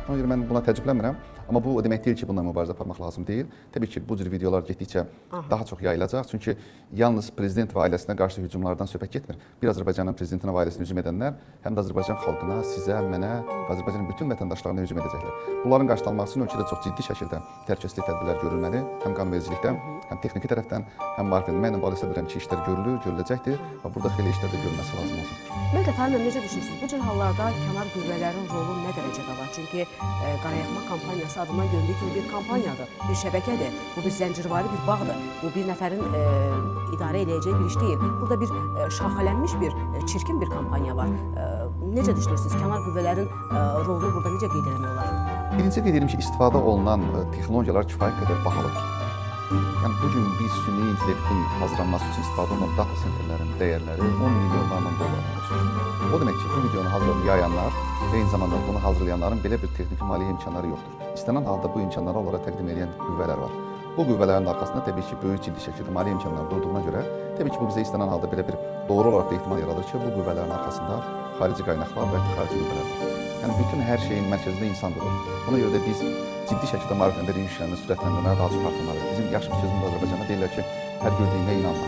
Ona görə mən buna təəccüblənmirəm. Amma bu o demək deyil ki, bununla mübarizə aparmaq lazım deyil. Təbii ki, bu cür videolar getdikcə daha çox yayılacaq. Çünki yalnız prezident və ailəsinə qarşı hücumlardan söhbət getmir. Bir Azərbaycanın prezidentinə və ailəsinə hücum edənlər həm də Azərbaycan xalqına, sizə, mənə və Azərbaycanın bütün vətəndaşlarına hücum edəcəklər. Bunların qarşılanması üçün ölkədə çox ciddi şəkildə təhlükəsizlik tədbirlər görülməli. Həm qanunvericilikdə, həm texniki tərəfdən, həm maariflənməklə bağlı hesab edirəm ki, işlər görülür, görüləcəkdir və burada xeyli işlər də görülməsi lazım olacaq. Ümumiyyətlə, Tahir necə düşünürsünüz? Bu cür hallarda kənar qüvvələrin rolu nə dərəcədə var? Çünki qarayağma kampaniyası adından göründüyü kimi bir kampaniyadır, bir şəbəkədir, bu bir zəncirvari bir bağdır, bu bir nəfərin idarə edəcəyi bir iş deyil. Burada bir şaxələnmiş bir, çirkin bir kampaniya var. Necə düşünürsünüz? Kənar qüvvələrin rolunu burada necə qeyd etmək olar? Birincisi qeyd edirəm ki, istifadə olunan texnologiyalar kifayət qədər bahalıdır. Yəni, bugün bir süni intellektin hazırlanması üçün istifadə olunan data centerlərin dəyərləri 10 milyonlarla dollar olur. O demək ki, bu videonu hazırlayıb yayanlar və eyni zamanda bunu hazırlayanların belə bir texniki maliyyə imkanları yoxdur. İstənilən halda bu imkanları onlara təqdim edən qüvvələr var. Bu qüvvələrin arxasında təbii ki, böyük ciddi şəkildə maliyyə imkanları durduğuna görə, təbii ki, bu bizə istənilən halda belə bir doğru olaraq da ehtimal yaradır ki, bu qüvvələrin arxasında xarici qaynaqlar və xarici qüvvələr var. Yəni, bütün hər şeyin mərkəzində insan durur. Buna görə də biz ciddi şəkildə maarifləndirici işlərini sürətləndirməyə daha çox artırmalıyıq. Bizim yaxşı bir sözümüz Azərbaycanda deyirlər ki, hər gördüyünə inanma.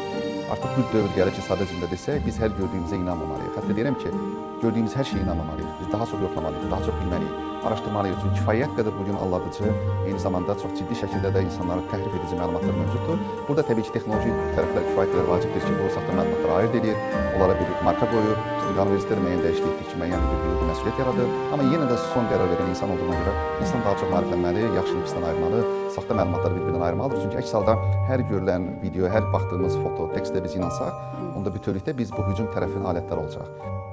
Artıq bir dövr gəlir ki, sadə dildə desək, biz hər gördüyümüzə inanmamalıyıq. Hətta deyirəm ki, gördüyümüz hər şeyə inanmamalıyıq. Biz daha çox yoxlamalıyıq, daha çox bilməliyik, araşdırmalıyıq. Çünki kifayət qədər bugün aldadıcı, eyni zamanda çox ciddi şəkildə də insanlara təhrif edici məlumatlar mövcuddur. Burada təbii ki, texnoloji tərəflər kifayət qədər vacibdir ki, bu saxta məlumatları ayırd edir, onlara bir marka qoyur, qanunvericilikdə müəyyən dəyişiklik etdik ki, müəyyən bir hüquqi məsuliyyət yaradır. Amma yenə də son qərar verən insan olduğuna görə insan daha çox maariflənməli, yaxşını pisdən ayırmalı, saxta məlumatları bir-birindən ayırmalıdır. Çünki əks halda hər görülən video, hər baxdığımız foto, tekstə biz inansaq, onda bütövlükdə biz bu hücum tərəfinin alətləri olacaq.